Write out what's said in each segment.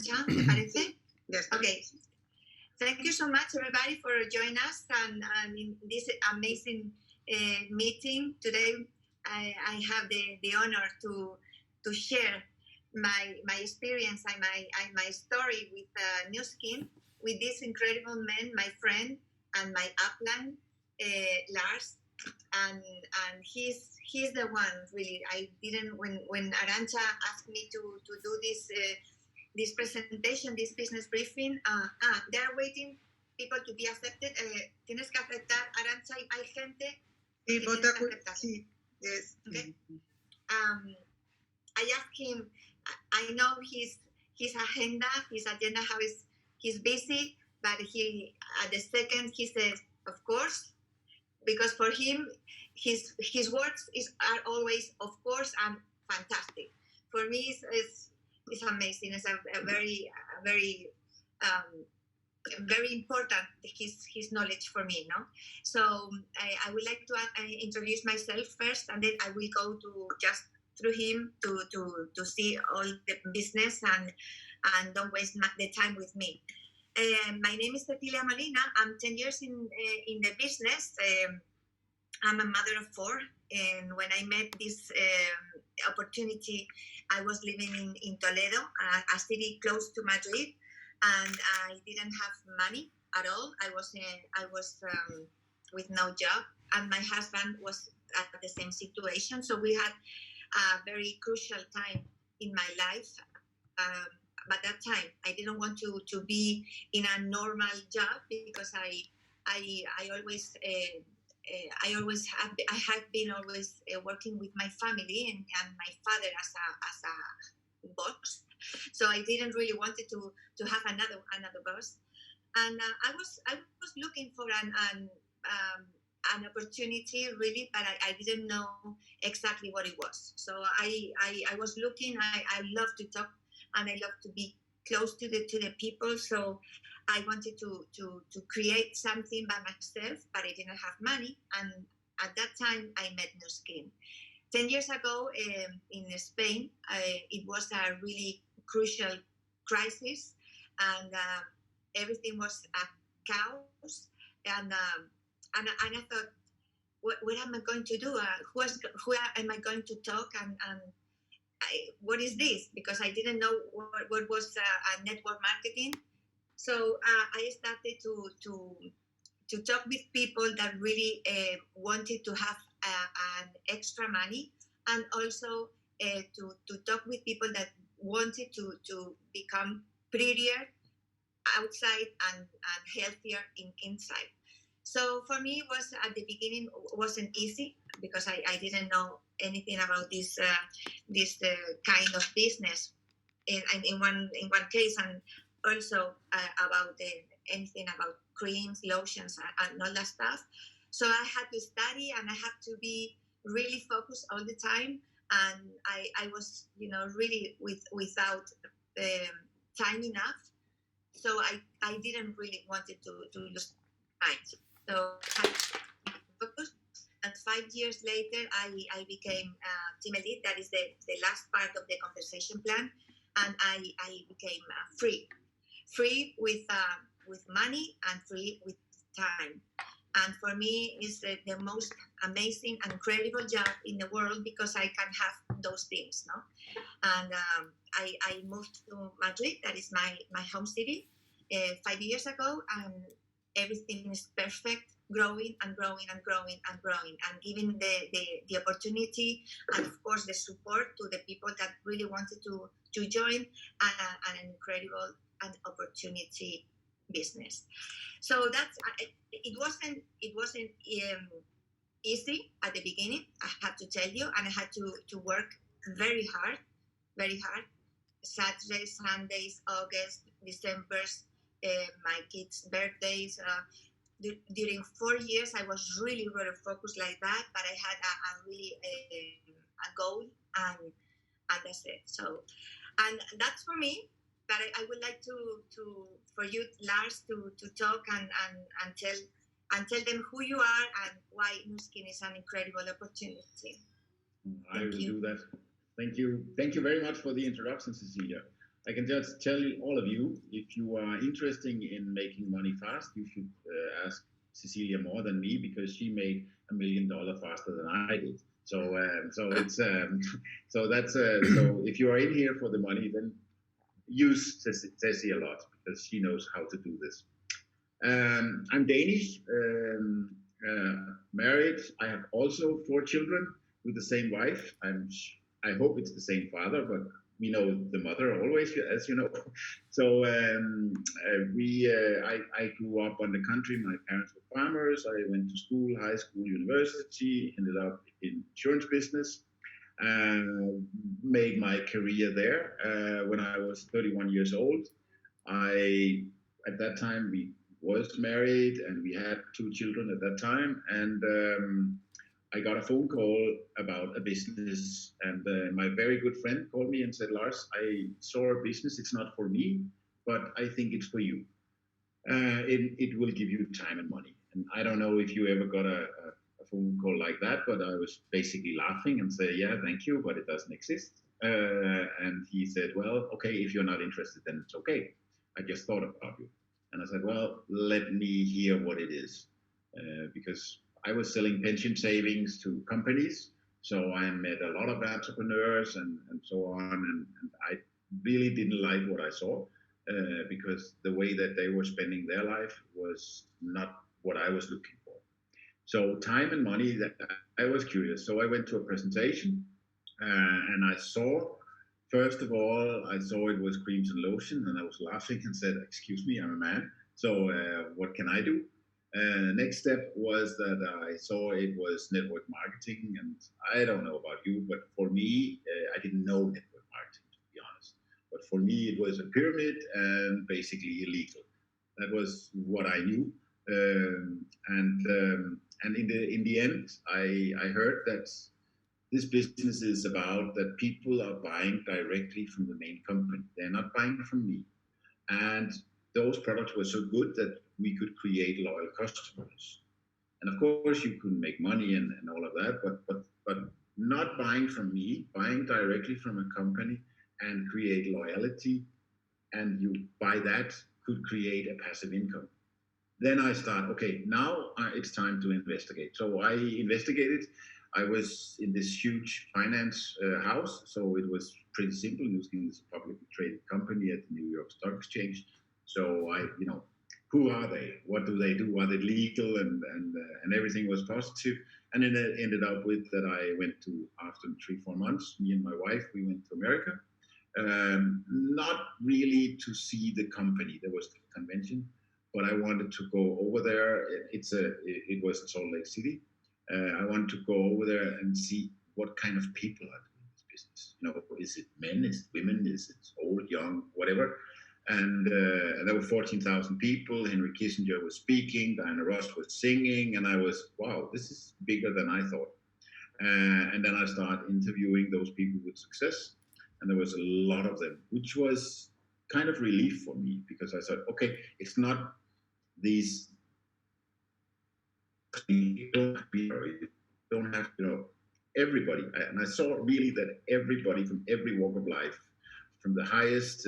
Arantxa, ¿te parece? Yes. Okay. Thank you so much, everybody, for joining us and in this amazing meeting today. I have the honor to share my experience and my story with Nu Skin, with this incredible man, my friend and my upline, Lars, and he's the one really. I didn't when Arantxa asked me to do this presentation, this business briefing. They're waiting people to be accepted. Tienes que aceptar, Arantxa. Hay gente. Sí, vota sí. Yes. Okay. I asked him. I know his agenda. His agenda, how he's busy, but he at the second he says, of course, because for him his words are always of course and fantastic. For me, it's amazing. It's a very important his knowledge for me, no? So I would like to introduce myself first, and then I will go to just through him to see all the business and don't waste the time with me. My name is Cecilia Molina. I'm 10 years in the business. I'm a mother of 4, and when I met this opportunity, I was living in Toledo, a city close to Madrid, and I didn't have money at all. I was with no job, and my husband was at the same situation. So we had a very crucial time in my life. But that time, I didn't want to be in a normal job because I always have been working with my family and my father as a boss. So I didn't really wanted to have another boss. And I was looking for an opportunity really, but I didn't know exactly what it was. So I was looking. I love to talk and I love to be close to the people. So I wanted to create something by myself, but I didn't have money. And at that time, I met Nu Skin. 10 years ago in Spain, it was a really crucial crisis, and everything was a chaos. And I thought, what am I going to do? Who am I going to talk and what is this? Because I didn't know what was network marketing. So I started to talk with people that really wanted to have an extra money, and also to talk with people that wanted to become prettier outside and healthier inside. So for me, it was at the beginning wasn't easy because I didn't know anything about this kind of business in one case, and also about anything about creams, lotions, and all that stuff. So I had to study and I had to be really focused all the time, and I was really without time enough. So I didn't really wanted to lose time. So I had to focus. And 5 years later, I became team elite. That is the last part of the compensation plan, and I became free with money and free with time. And for me, it's the most amazing and incredible job in the world because I can have those things, no? And I moved to Madrid. That is my home city 5 years ago, and everything is perfect, growing and growing and growing and growing, and giving the opportunity and of course the support to the people that really wanted to join an incredible and opportunity business. So that's it wasn't easy at the beginning, I have to tell you, and I had to work very hard. Saturdays, Sundays, August, December, my kids' birthdays. During 4 years, I was really focused like that, but I had a really a goal, and that's it. So, and that's for me. But I would like for you, Lars, to talk and tell them who you are and why Nu Skin is an incredible opportunity. I will do that. Thank you very much for the introduction, Cecilia. I can just tell all of you, if you are interested in making money fast, you should ask Cecilia more than me because she made $1 million faster than I did. So it's so that's so if you are in here for the money, then use Ceci a lot because she knows how to do this. I'm Danish, married. I have also 4 children with the same wife. I hope it's the same father, but we know the mother always, as you know. So I grew up on the country. My parents were farmers. I went to school, high school, university, ended up in insurance business. Made my career there. When I was 31 years old, at that time we was married and we had 2 children at that time, and I got a phone call about a business, and my very good friend called me and said, Lars, I saw a business. It's not for me, but I think it's for you. It will give you time and money. And I don't know if you ever got a phone call like that, but I was basically laughing and say, yeah, thank you, but it doesn't exist. And he said, well, okay, if you're not interested, then it's okay. I just thought about you. And I said, well, let me hear what it is. Because I was selling pension savings to companies. So I met a lot of entrepreneurs and so on. And I really didn't like what I saw because the way that they were spending their life was not what I was looking for. So time and money, that I was curious. So I went to a presentation and I saw, first of all, I saw it was creams and lotion, and I was laughing and said, excuse me, I'm a man. So what can I do? Next step was that I saw it was network marketing, and I don't know about you, but for me, I didn't know network marketing, to be honest. But for me, it was a pyramid and basically illegal. That was what I knew, and in the end, I heard that this business is about that people are buying directly from the main company. They're not buying from me. And those products were so good that we could create loyal customers. And of course, you could make money and all of that, but not buying from me, buying directly from a company and create loyalty, and you by that could create a passive income. Then I start, okay, now it's time to investigate. So I investigated. I was in this huge finance house, so it was pretty simple using this publicly traded company at the New York Stock Exchange. So who are they? What do they do? Are they legal? And everything was positive. And then it ended up with that I went to, after 3-4 months, me and my wife, we went to America. Not really to see the company. There was the convention, but I wanted to go over there. It was in Salt Lake City. I wanted to go over there and see what kind of people are doing this business. Is it men? Is it women? Is it old, young, whatever? And there were 14,000 people. Henry Kissinger was speaking. Diana Ross was singing, and I was, wow, this is bigger than I thought. And then I started interviewing those people with success, and there was a lot of them, which was kind of relief for me because I said, okay, it's not these you don't have everybody. And I saw really that everybody from every walk of life, from the highest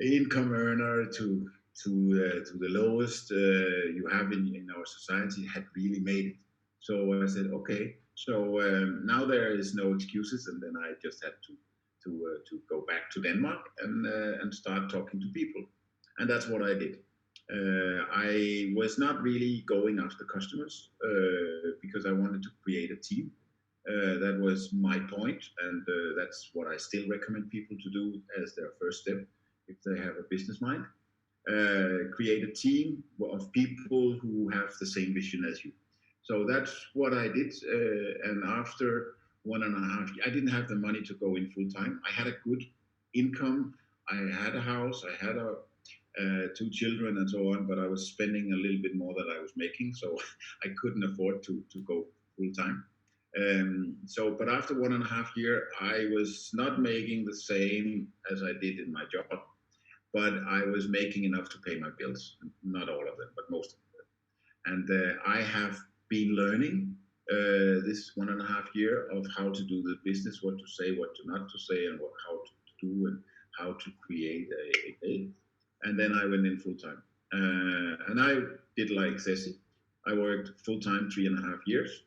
income earner to the lowest you have in our society, had really made it. So I said, okay, so now there is no excuses, and then I just had to go back to Denmark and start talking to people, and that's what I did. I was not really going after customers because I wanted to create a team. That was my point, and that's what I still recommend people to do as their first step if they have a business mind. Create a team of people who have the same vision as you. So that's what I did. And after 1.5 years, I didn't have the money to go in full time. I had a good income. I had a house. I had 2 children and so on, but I was spending a little bit more than I was making, so I couldn't afford to go full time. But after 1.5 years, I was not making the same as I did in my job, but I was making enough to pay my bills. Not all of them, but most of them. And I have been learning this 1.5 years of how to do the business, what to say, what to not to say, and how to do, and how to create a and then I went in full time. And I did like Ceci. I worked full time 3.5 years,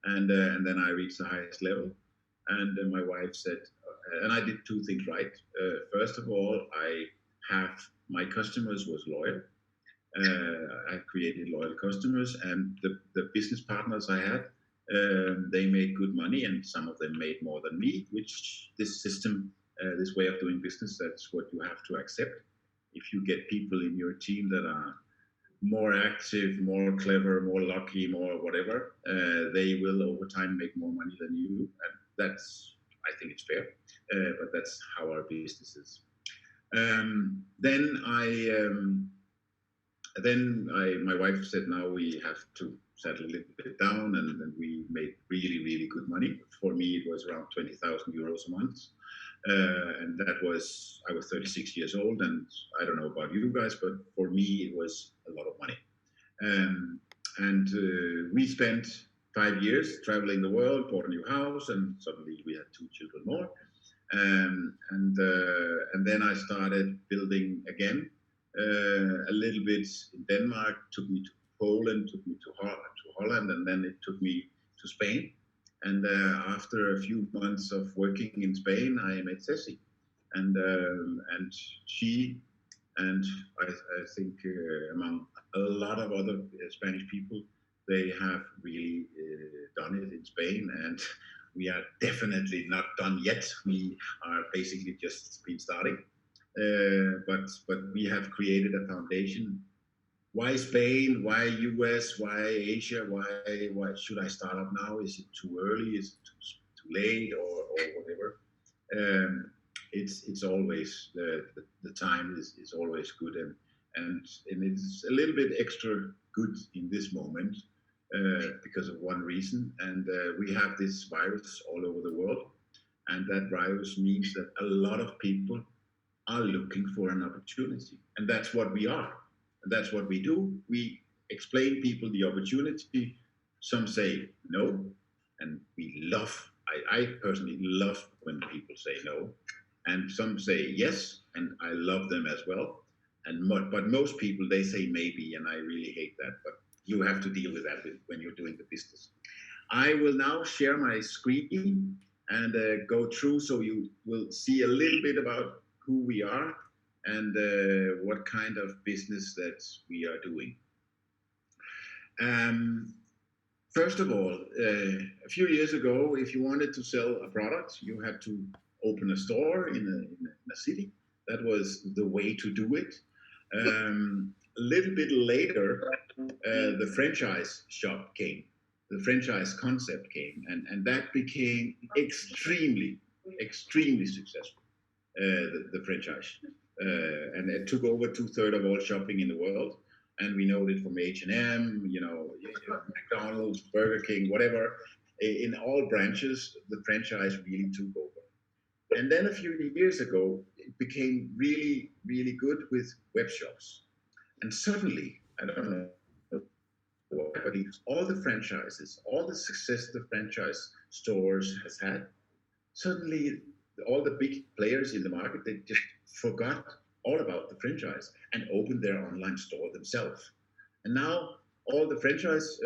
and then I reached the highest level. And my wife said, and I did two things right. First of all, I have my customers was loyal. I created loyal customers, and the business partners I had, they made good money, and some of them made more than me. Which this system, this way of doing business, that's what you have to accept. If you get people in your team that are more active, more clever, more lucky, more whatever, they will over time make more money than you, and that's, I think it's fair, but that's how our business is. My wife said, now we have to settle a little bit down, and we made really, really good money. For me, it was around 20,000 euros a month. And that was, I was 36 years old, and I don't know about you guys, but for me, it was a lot of money. We spent 5 years traveling the world, bought a new house, and suddenly we had 2 children more. And then I started building again, a little bit in Denmark, took me to Poland, took me to Holland, and then it took me to Spain. And after a few months of working in Spain, I met Ceci, and she, and I think among a lot of other Spanish people, they have really done it in Spain, and we are definitely not done yet. We are basically just been starting, but we have created a foundation. Why Spain? Why US? Why Asia? Why should I start up now? Is it too early? Is it too late, or whatever? It's always the time is always good, and it's a little bit extra good in this moment because of one reason. And we have this virus all over the world, and that virus means that a lot of people are looking for an opportunity, and that's what we are. That's what we do. We explain people the opportunity. Some say no, and we love, I personally love when people say no, and some say yes, and I love them as well. But most people, they say maybe, and I really hate that, but you have to deal with that when you're doing the business. I will now share my screen and go through, so you will see a little bit about who we are and what kind of business that we are doing. First of all, a few years ago, if you wanted to sell a product, you had to open a store in a city. That was the way to do it. A little bit later, the franchise shop came. The franchise concept came, and that became extremely successful, the franchise. And it took over 2/3 of all shopping in the world. And we know it from H&M, McDonald's, Burger King, whatever. In all branches, the franchise really took over. And then a few years ago, it became really, really good with web shops. And suddenly, I don't know why, but all the franchises, all the success the franchise stores has had, suddenly all the big players in the market, they just forgot all about the franchise and opened their online store themselves. And now all the franchise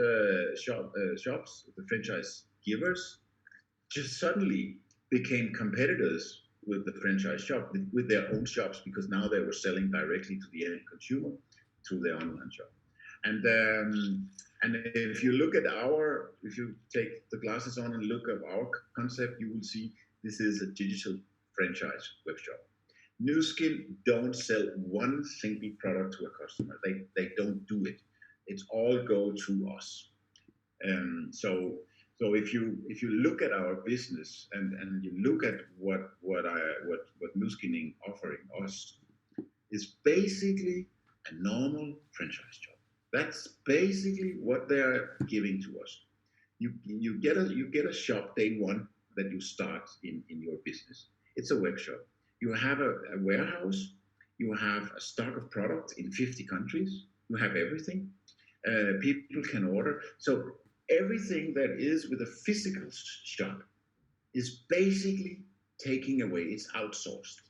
shops, the franchise givers, just suddenly became competitors with the franchise shop, with their own shops, because now they were selling directly to the end consumer through their online shop. And if you look at if you take the glasses on and look at our concept, you will see this is a digital franchise web shop. Nu Skin don't sell one single product to a customer. They don't do it. It's all go through us. So if you look at our business and you look at what Nu Skin offering us, is basically a normal franchise shop. That's basically what they are giving to us. You get a shop day one that you start in your business. It's a web shop. You have a warehouse. You have a stock of products in 50 countries. You have everything. People can order. So everything that is with a physical shop is basically taking away. It's outsourced.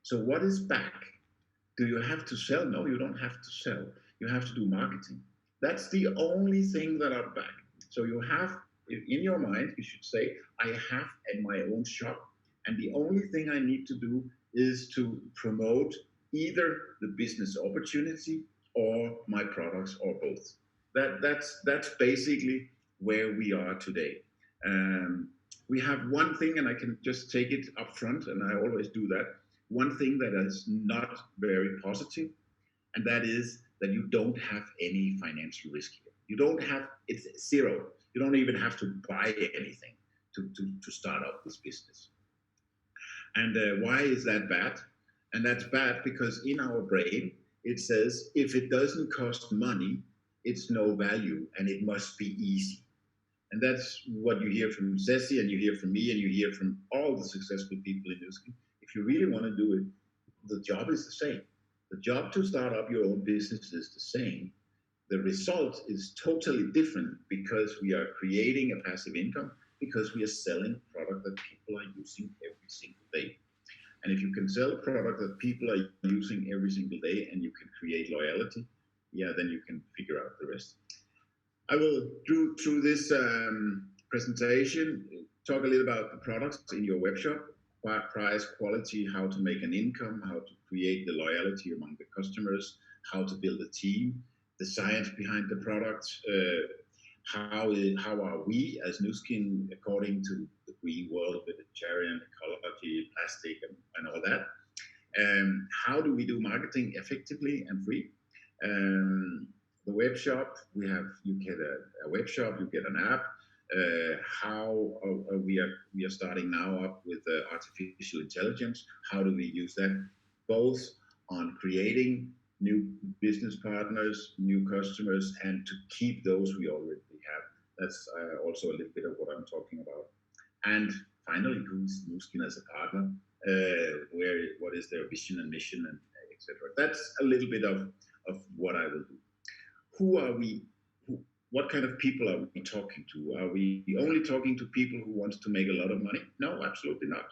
So what is back? Do you have to sell? No, you don't have to sell. You have to do marketing. That's the only thing that are back. So you have, in your mind, you should say, I have my own shop, and the only thing I need to do is to promote either the business opportunity or my products or both. That's basically where we are today. We have one thing, and I can just take it up front, and I always do that. One thing that is not very positive, and that is that you don't have any financial risk here. You don't have, it's zero. You don't even have to buy anything to start up this business. And why is that bad? And that's bad because in our brain, it says if it doesn't cost money, it's no value and it must be easy. And that's what you hear from Ceci, and you hear from me, and you hear from all the successful people in Nuskin. If you really want to do it, the job is the same. The job to start up your own business is the same. The result is totally different because we are creating a passive income, because we are selling a product that people are using every single day. And if you can sell a product that people are using every single day and you can create loyalty, yeah, then you can figure out the rest. I will do through this presentation, talk a little about the products in your web shop, price, quality, how to make an income, how to create the loyalty among the customers, how to build a team, the science behind the product, how are we as Nuskin according to the green world, vegetarian, ecology, plastic, and all that. How do we do marketing effectively and free? The web shop, you get a web shop, you get an app. How we are starting now up with artificial intelligence. How do we use that both on creating new business partners, new customers, and to keep those we already have? That's also a little bit of what I'm talking about. And finally, who's Nuskin as a partner? What is their vision and mission, and etc. That's a little bit of what I will do. Who are we? What kind of people are we talking to? Are we only talking to people who want to make a lot of money? No, absolutely not.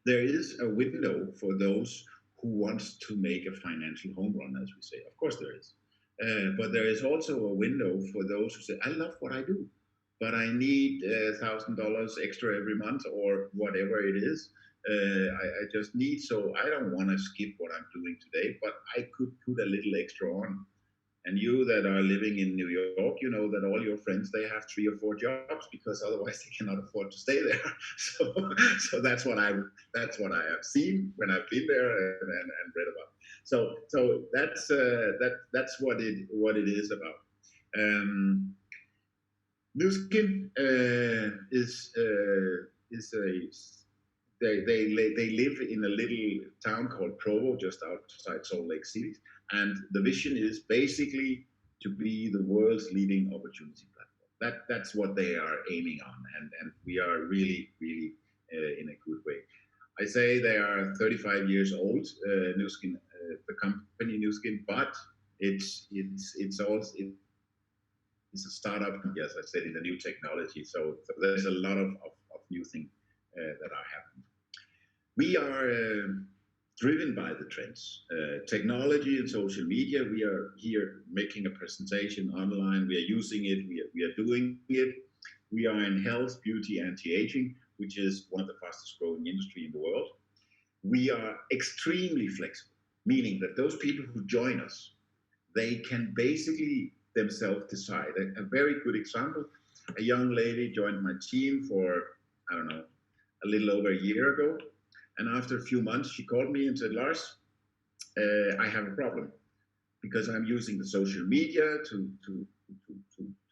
There is a window for those who want to make a financial home run, as we say. Of course there is. But there is also a window for those who say, I love what I do, but I need $1,000 extra every month or whatever it is. I just need, so I don't want to skip what I'm doing today, but I could put a little extra on. And you that are living in New York, you know that all your friends, they have 3 or 4 jobs because otherwise they cannot afford to stay there. So that's what I have seen when I've been there and read about. So that's what it is about. Nuskin is they live in a little town called Provo, just outside Salt Lake City. And the vision is basically to be the world's leading opportunity platform. That's what they are aiming on, and we are really in a good way. I say they are 35 years old, Nuskin, the company Nuskin, but it's a startup, as I said, in the new technology. So there's a lot of new things that are happening. We are driven by the trends, technology and social media. We are here making a presentation online. We are using it. We are doing it. We are in health, beauty, anti-aging, which is one of the fastest growing industry in the world. We are extremely flexible, meaning that those people who join us, they can basically themselves decide. A very good example, a young lady joined my team for, I don't know, a little over a year ago. And after a few months, she called me and said, Lars, I have a problem because I'm using the social media to do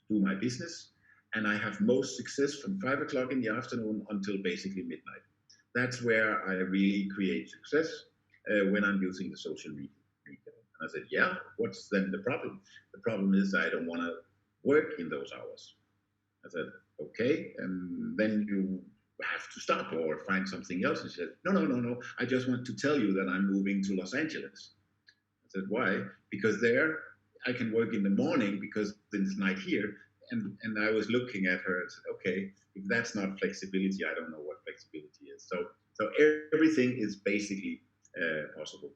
my business. And I have most success from 5 o'clock in the afternoon until basically midnight. That's where I really create success when I'm using the social media. And I said, yeah, what's then the problem? The problem is I don't want to work in those hours. I said, okay, and then you have to stop or find something else. He said, no, I just want to tell you that I'm moving to Los Angeles. I said, why? Because there I can work in the morning because it's night here. And I was looking at her and said, okay, if that's not flexibility, I don't know what flexibility is. So everything is basically possible.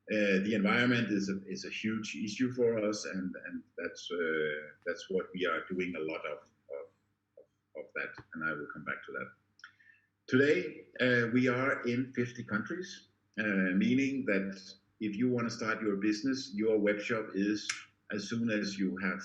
The environment is a huge issue for us, and that's what we are doing a lot of that, and I will come back to that. Today, we are in 50 countries, meaning that if you want to start your business, your web shop is, as soon as you have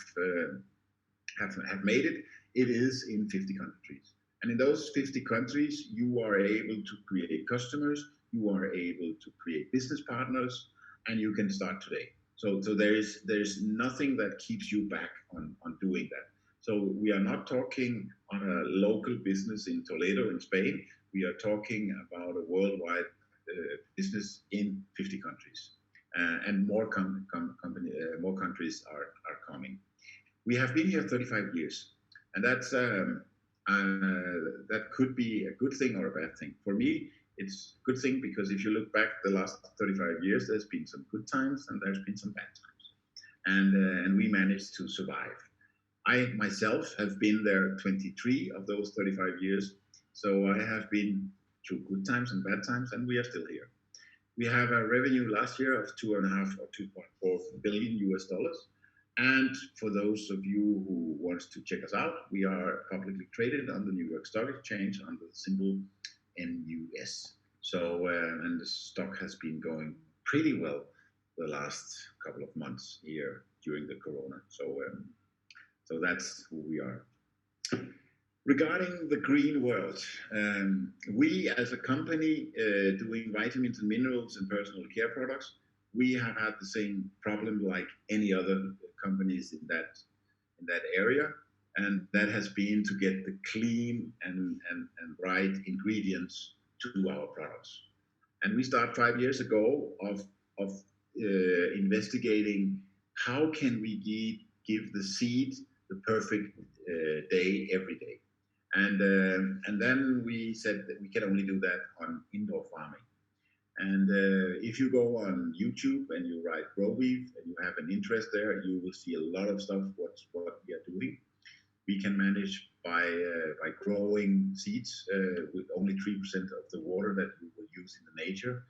made it, it is in 50 countries. And in those 50 countries, you are able to create customers, you are able to create business partners, and you can start today. So there's nothing that keeps you back on doing that. So we are not talking on a local business in Toledo in Spain. We are talking about a worldwide business in 50 countries, and more countries are coming. We have been here 35 years, and that's that could be a good thing or a bad thing. For me, it's a good thing because if you look back the last 35 years, there's been some good times and there's been some bad times, and we managed to survive. I myself have been there 23 of those 35 years, so I have been through good times and bad times, and we are still here. We have a revenue last year of 2.5 or 2.4 billion US dollars. And for those of you who wants to check us out, we are publicly traded on the New York Stock Exchange under the symbol NUS. So, and the stock has been going pretty well the last couple of months here during the Corona. So that's who we are. Regarding the green world, we as a company doing vitamins and minerals and personal care products, we have had the same problem like any other companies in that area, and that has been to get the clean and right ingredients to our products. And we started 5 years ago of investigating how can we give the seed the perfect day every day. And then we said that we can only do that on indoor farming. And if you go on YouTube and you write GrowBeef and you have an interest there, you will see a lot of stuff what we are doing. We can manage by growing seeds with only 3% of the water that we will use in the nature,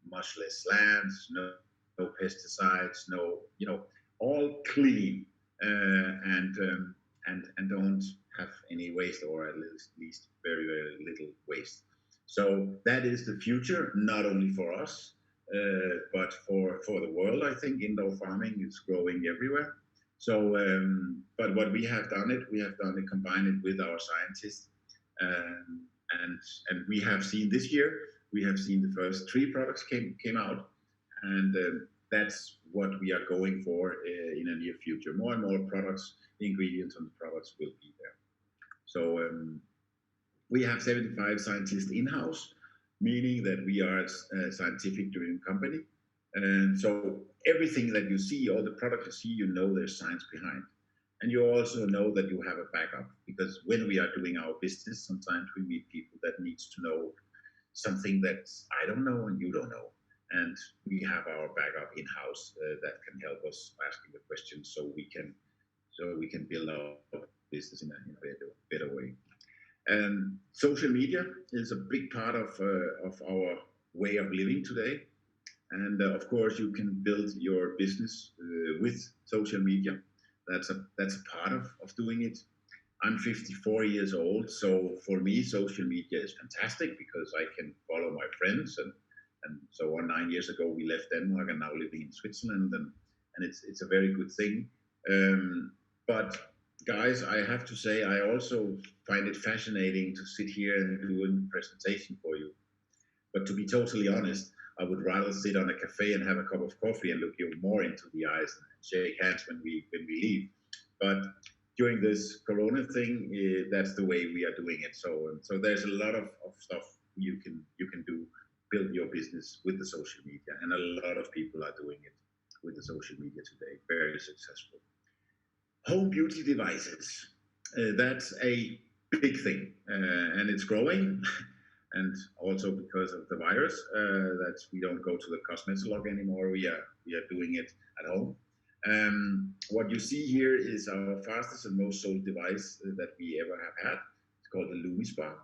much less land, no pesticides, all clean, and don't have any waste, or at least very, very little waste. So that is the future, not only for us, but for the world. I think indoor farming is growing everywhere. So, but what we have done it combined it with our scientists, and we have seen this year, we have seen the first 3 products came out, and that's what we are going for in the near future. More and more products, the ingredients on the products will be there. So we have 75 scientists in-house, meaning that we are a scientific-driven company. And so everything that you see, all the products you see, you know there's science behind. And you also know that you have a backup, because when we are doing our business, sometimes we meet people that needs to know something that I don't know and you don't know. And we have our backup in-house that can help us asking the questions, so we can build our business in a better way. Social media is a big part of our way of living today. And of course, you can build your business with social media. That's a part of doing it. I'm 54 years old, so for me, social media is fantastic because I can follow my friends and so on. 9 years ago, we left Denmark and now living in Switzerland, and it's a very good thing. But guys, I have to say, I also find it fascinating to sit here and do a presentation for you. But to be totally honest, I would rather sit on a cafe and have a cup of coffee and look you more into the eyes and shake hands when we leave. But during this Corona thing, that's the way we are doing it. So there's a lot of stuff you can do, build your business with the social media, and a lot of people are doing it with the social media today, very successful. Home beauty devices, that's a big thing, and it's growing. And also because of the virus, that we don't go to the cosmetolog anymore. We are doing it at home. What you see here is our fastest and most sold device that we ever have had. It's called the LumiSpa.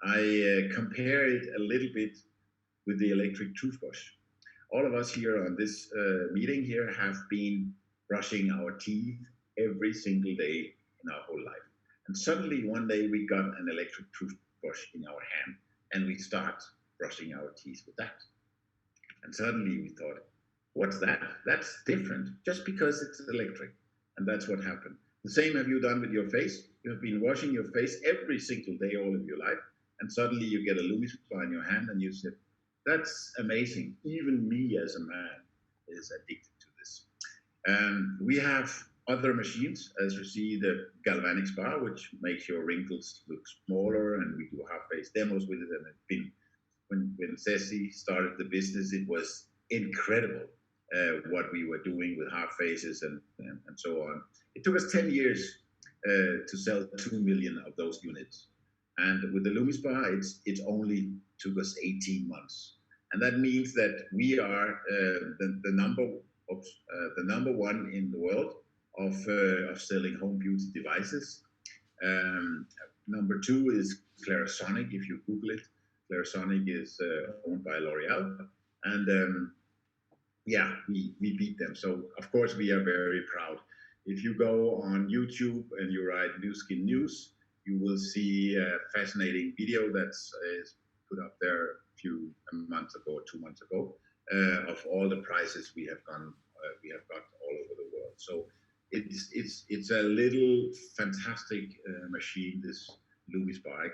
I compare it a little bit with the electric toothbrush. all of us here on this meeting here have been brushing our teeth every single day in our whole life. And suddenly one day we got an electric toothbrush in our hand and we start brushing our teeth with that. And suddenly we thought, what's that? That's different just because it's electric. And that's what happened. The same have you done with your face. You have been washing your face every single day all of your life. And suddenly you get a Loomis bar in your hand and you said, that's amazing. Even me as a man is addicted to this. We have other machines, as you see the galvanic spa, which makes your wrinkles look smaller, and we do half-face demos with it. And it's been, when Ceci started the business, it was incredible what we were doing with half faces and so on. It took us 10 years to sell 2 million of those units. And with the Loomis bar, it only took us 18 months. And that means that we are the number one in the world of selling home beauty devices. Number two is Clarisonic. If you Google it, Clarisonic is owned by L'Oreal, and yeah, we beat them. So of course we are very proud. If you go on YouTube and you write New Skin News, you will see a fascinating video that's put up there a few months ago or 2 months ago of all the prizes we have got all over the world. So it's a little fantastic machine, this Loomis bar.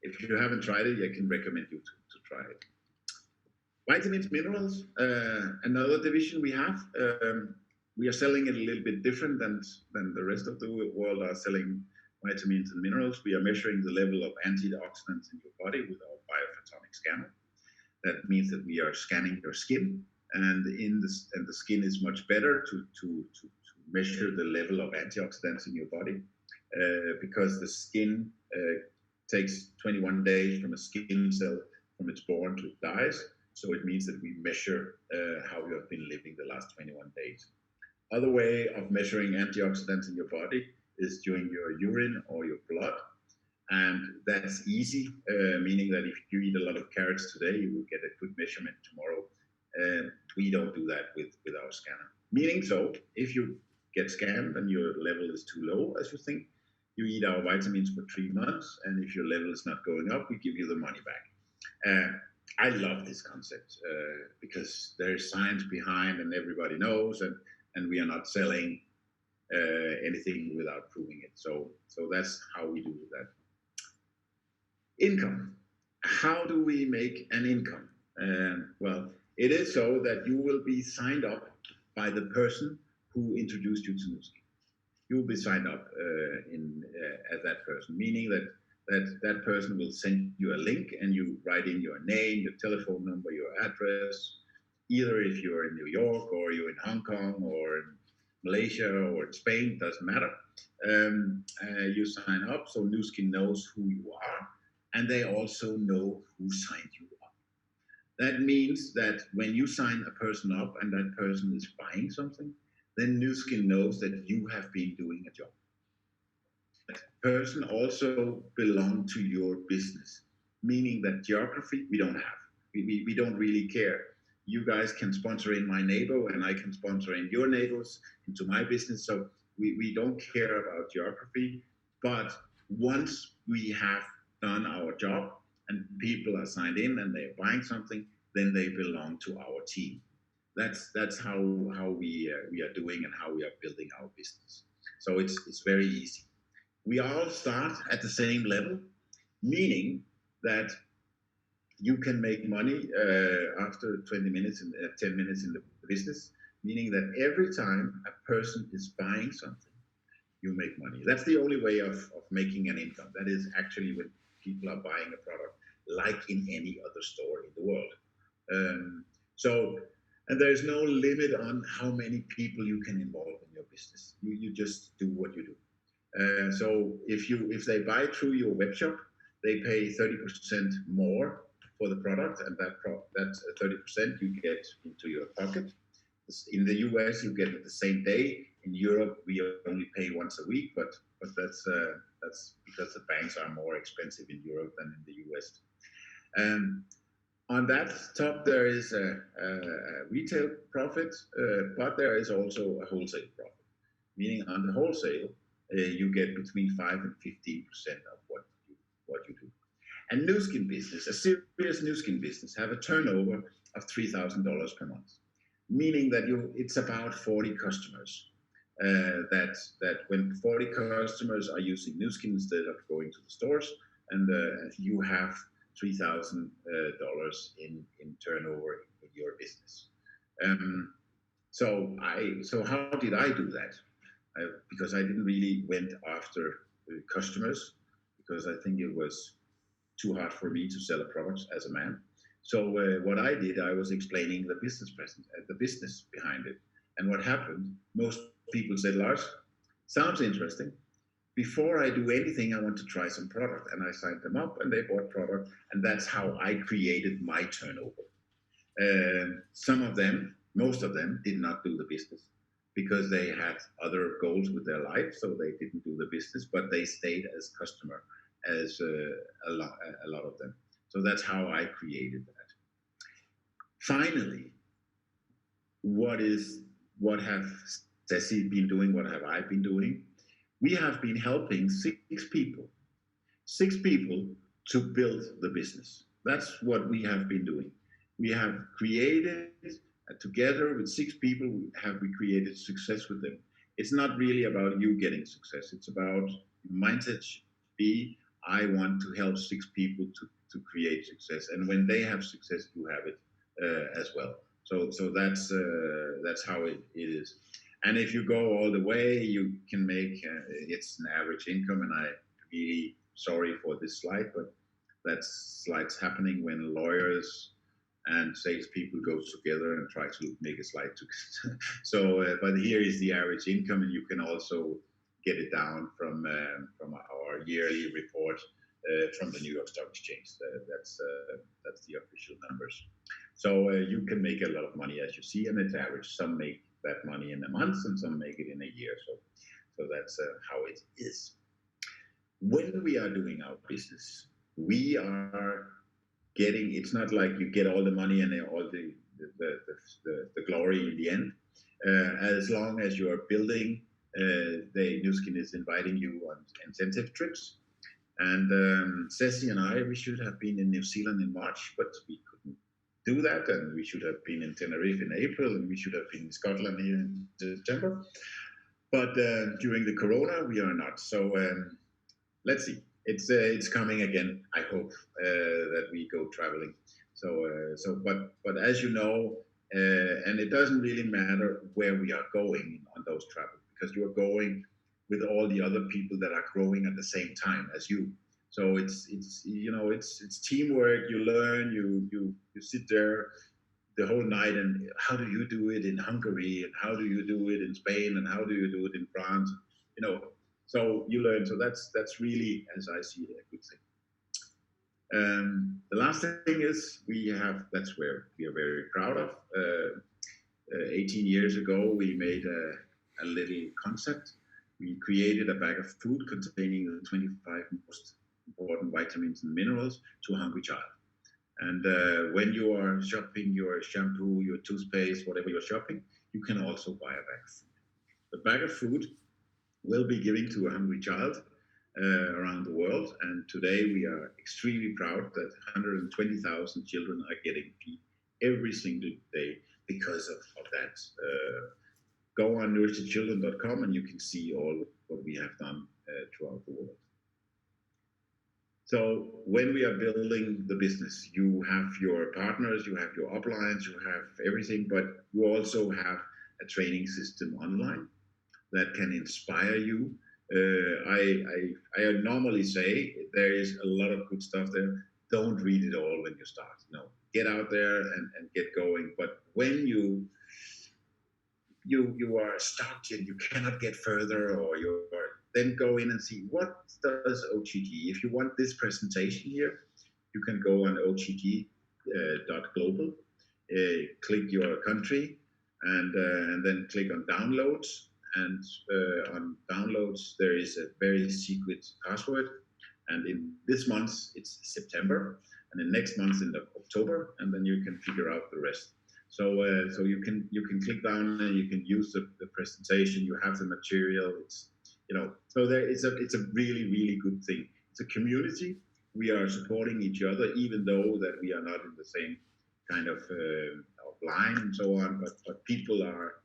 If you haven't tried it, I can recommend you to try it. Vitamins, minerals, another division we have. We are selling it a little bit different than the rest of the world are selling vitamins and minerals. We are measuring the level of antioxidants in your body with our biophotonic scanner. That means that we are scanning your skin, and the skin is much better to measure the level of antioxidants in your body because the skin takes 21 days from a skin cell from it's born to it dies. So it means that we measure how you have been living the last 21 days. Other way of measuring antioxidants in your body is during your urine or your blood. And that's easy, meaning that if you eat a lot of carrots today, you will get a good measurement tomorrow. We don't do that with our scanner. Meaning, so if you get scanned and your level is too low, as you think, you eat our vitamins for 3 months, and if your level is not going up, we give you the money back. I love this concept because there's science behind, and everybody knows, and we are not selling anything without proving it. So that's how we do that. Income. How do we make an income? Well, it is so that you will be signed up by the person who introduced you to New Skin. You will be signed up as that person, meaning that person will send you a link and you write in your name, your telephone number, your address, either if you're in New York or you're in Hong Kong or in Malaysia or in Spain, doesn't matter. You sign up so New Skin knows who you are, and they also know who signed you up. That means that when you sign a person up and that person is buying something, then New Skin knows that you have been doing a job. That person also belongs to your business, meaning that geography we don't have. We don't really care. You guys can sponsor in my neighbor and I can sponsor in your neighbors into my business. So we don't care about geography. But once we have done our job and people are signed in and they're buying something, then they belong to our team. That's how we are doing and how we are building our business. So it's very easy. We all start at the same level, meaning that you can make money after 20 minutes and 10 minutes in the business, meaning that every time a person is buying something, you make money. That's the only way of making an income. That is actually when people are buying a product, like in any other store in the world. And there's no limit on how many people you can involve in your business. You just do what you do. So if they buy through your web shop, they pay 30% more for the product, and that 30% you get into your pocket. In the US, you get it the same day. In Europe, we only pay once a week, but that's because the banks are more expensive in Europe than in the US. On that top, there is a retail profit, but there is also a wholesale profit. Meaning, on the wholesale, you get between 5 and 15% of what you do. And new skin business, a serious new skin business, have a turnover of $3,000 per month. Meaning that it's about 40 customers. That when 40 customers are using new skin instead of going to the stores, and you have $3,000 in turnover in your business. So how did I do that? Because I didn't really went after customers, because I think it was too hard for me to sell a product as a man. So what I did, I was explaining the business behind it. And what happened, most people said, Lars, sounds interesting. Before I do anything, I want to try some product. And I signed them up and they bought product. And that's how I created my turnover. Some of them, most of them, did not do the business because they had other goals with their life. So they didn't do the business, but they stayed as customer, as a lot of them. So that's how I created that. Finally, what have Ceci been doing? What have I been doing? We have been helping six people to build the business. That's what we have been doing. We have created, together with 6 people, we created success with them. It's not really about you getting success. It's about mindset be, I want to help 6 people to create success. And when they have success, you have it as well. So that's how it is. And if you go all the way, you can make, it's an average income. And I'm really sorry for this slide, but that slide's happening when lawyers and salespeople go together and try to make a slide together. So, but here is the average income, and you can also get it down from our yearly report from the New York Stock Exchange. That's the official numbers. So you can make a lot of money, as you see, and it's average. Some make that money in a month, and some make it in a year. So that's how it is. When we are doing our business, we are getting. It's not like you get all the money and all the glory in the end. As long as you are building, the New Skin is inviting you on incentive trips. And Ceci and I, we should have been in New Zealand in March, but we couldn't do that. And we should have been in Tenerife in April, and we should have been in Scotland here in September. But during the Corona, we are not. So let's see. It's coming again. I hope that we go traveling. But as you know, and it doesn't really matter where we are going on those travels, because you are going with all the other people that are growing at the same time as you. So it's teamwork. You learn. You sit there the whole night, and how do you do it in Hungary, and how do you do it in Spain, and how do you do it in France? So you learn. So that's really, as I see it, a good thing. The last thing is that's where we are very proud of. 18 years ago, we made a little concept. We created a bag of food containing the 25 most important vitamins and minerals to a hungry child. And when you are shopping your shampoo, your toothpaste, whatever you're shopping, you can also buy a bag of food. The bag of food will be given to a hungry child around the world. And today we are extremely proud that 120,000 children are getting feed every single day because of that. Go on nourishthechildren.com and you can see all what we have done throughout the world. So when we are building the business, you have your partners, you have your uplines, you have everything, but you also have a training system online that can inspire you. I normally say there is a lot of good stuff there. Don't read it all when you start. Get out there and get going. But when you are stuck and you cannot get further, or then go in and see what does OGT. If you want this presentation here, you can go on OGT.global, click your country, and then click on downloads. And on downloads, there is a very secret password. And in this month, it's September. and then next month in October, and then you can figure out the rest. So you can click down and you can use the presentation. You have the material. It's so it's a really good thing. It's a community. We are supporting each other, even though that we are not in the same kind of line and so on. But people are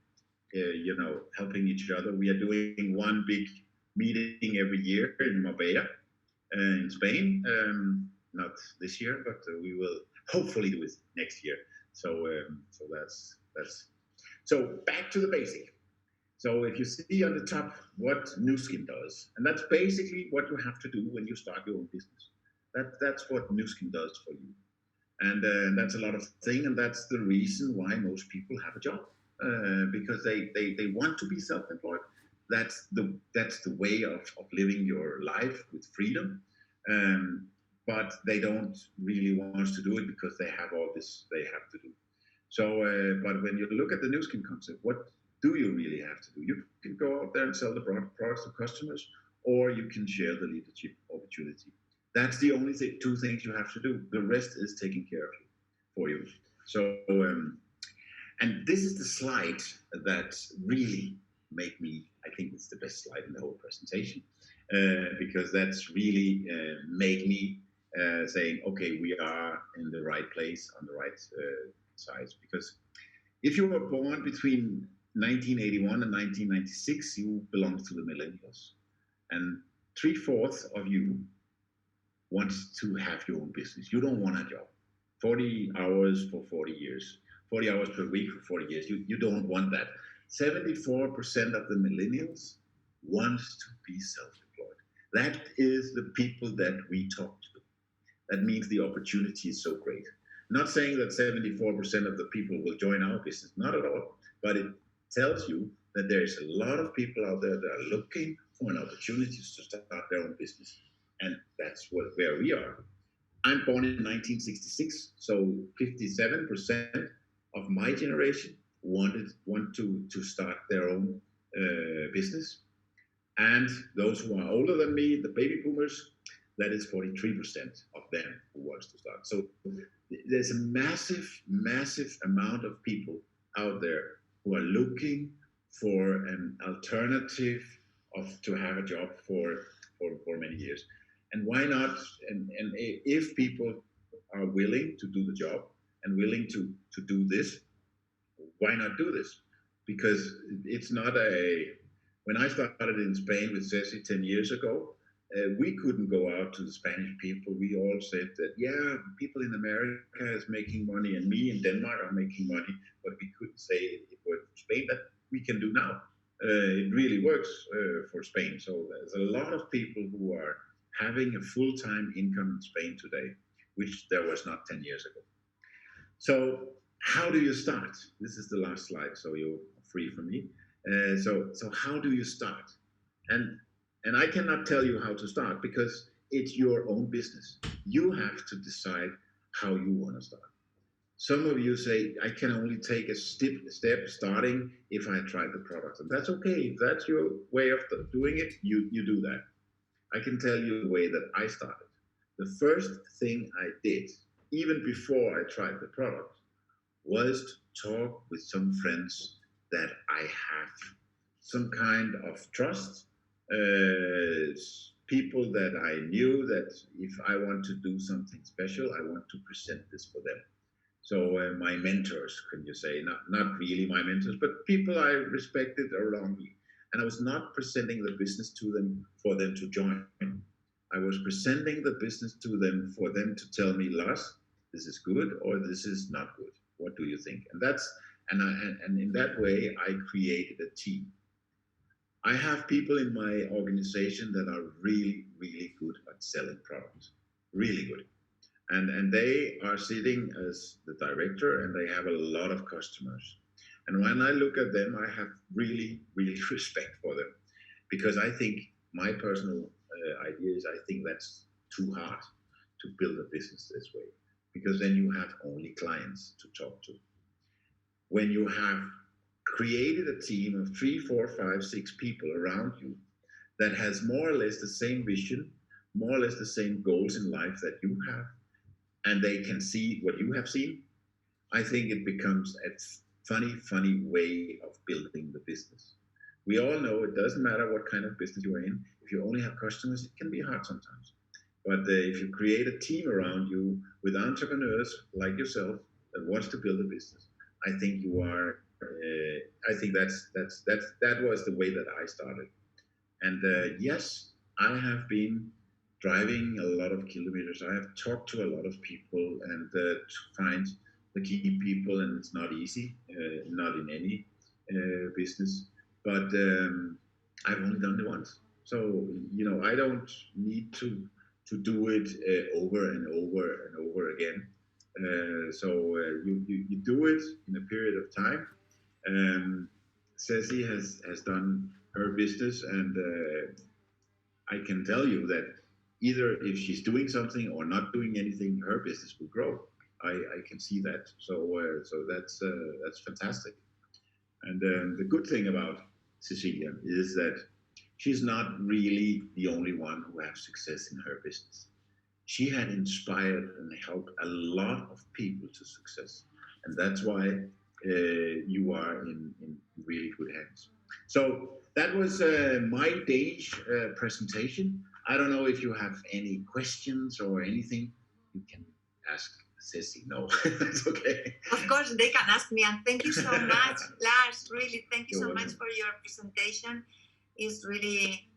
helping each other. We are doing one big meeting every year in Marbella, in Spain. Not this year, but we will hopefully do it next year. So that's so back to the basic. So if you see on the top what Nu Skin does, and that's basically what you have to do when you start your own business. That's what Nu Skin does for you, and that's a lot of things, and that's the reason why most people have a job, because they want to be self-employed. That's the way of living your life with freedom. But they don't really want to do it because they have all this they have to do. So, but when you look at the Nu Skin concept, what do you really have to do? You can go out there and sell the products to customers, or you can share the leadership opportunity. That's the only two things you have to do. The rest is taken care of for you. So, and this is the slide that really made me, I think it's the best slide in the whole presentation, because that's really made me saying, okay, we are in the right place on the right size. Because if you were born between 1981 and 1996, you belong to the millennials. And 3/4 of you want to have your own business. You don't want a job. 40 hours for 40 years, 40 hours per week for 40 years. You don't want that. 74% of the millennials want to be self-employed. That is the people that we talk to. That means the opportunity is so great. Not saying that 74% of the people will join our business, not at all. But it tells you that there is a lot of people out there that are looking for an opportunity to start their own business. And that's where we are. I'm born in 1966, so 57% of my generation want to start their own business. And those who are older than me, the baby boomers, that is 43% of them who wants to start. So there's a massive amount of people out there who are looking for an alternative to have a job for many years. And why not? And if people are willing to do the job and willing to do this, why not do this? Because it's not when I started in Spain with Ceci 10 years ago, we couldn't go out to the Spanish people. We all said that, yeah, people in America is making money and me in Denmark are making money, but we couldn't say for Spain that we can do now. It really works for Spain. So there's a lot of people who are having a full-time income in Spain today, which there was not 10 years ago. So how do you start? This is the last slide, so you're free from me. So how do you start? And I cannot tell you how to start because it's your own business. You have to decide how you want to start. Some of you say, I can only take a step starting if I try the product. And that's okay. If that's your way of doing it, you do that. I can tell you the way that I started. The first thing I did, even before I tried the product, was to talk with some friends that I have some kind of trust, people that I knew that if I want to do something special, I want to present this for them. So my mentors, can you say, not really my mentors, but people I respected around me. And I was not presenting the business to them for them to join. I was presenting the business to them for them to tell me, Lars, this is good or this is not good. What do you think? And in that way, I created a team. I have people in my organization that are really, really good at selling products, really good. And they are sitting as the director and they have a lot of customers. And when I look at them, I have really, really respect for them because I think my personal idea is I think that's too hard to build a business this way because then you have only clients to talk to. When you have created a team of 3, 4, 5, 6 people around you that has more or less the same vision, more or less the same goals in life that you have, and they can see what you have seen, I think it becomes a funny way of building the business. We all know it doesn't matter what kind of business you are in. If you only have customers, it can be hard sometimes. But if you create a team around you with entrepreneurs like yourself that wants to build a business, I think you are. I think that was the way that I started. And yes, I have been driving a lot of kilometers. I have talked to a lot of people and to find the key people, and it's not easy, not in any business. But I've only done it once, so I don't need to do it over and over and over again. So you do it in a period of time. Ceci has done her business, and I can tell you that either if she's doing something or not doing anything, her business will grow. I can see that. So that's fantastic. And the good thing about Cecilia is that she's not really the only one who has success in her business. She had inspired and helped a lot of people to success, and that's why you are in really good hands. So that was my Danish presentation. I don't know if you have any questions or anything you can ask Ceci. No, that's okay. Of course, they can ask me, and thank you so much, Lars. Really, thank you so much for your presentation. It's really,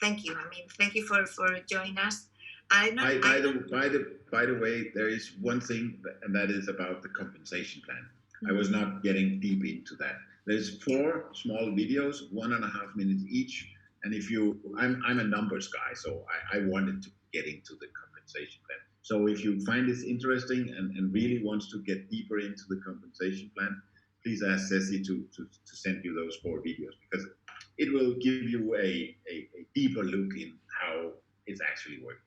thank you. I mean, thank you for joining us. By the way, there is one thing, and that is about the compensation plan. Mm-hmm. I was not getting deep into that. There's 4 small videos, 1.5 minutes each. And I'm a numbers guy, so I wanted to get into the compensation plan. So if you find this interesting and really wants to get deeper into the compensation plan, please ask Ceci to send you those 4 videos, because it will give you a deeper look in how it's actually working.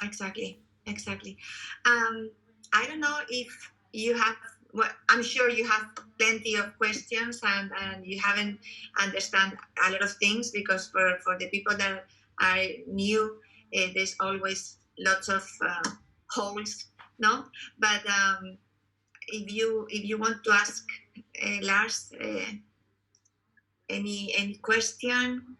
Exactly. I don't know if you have, well, I'm sure you have plenty of questions and you haven't understand a lot of things, because for the people that are new, there's always lots of holes, no? But if you want to ask Lars any question.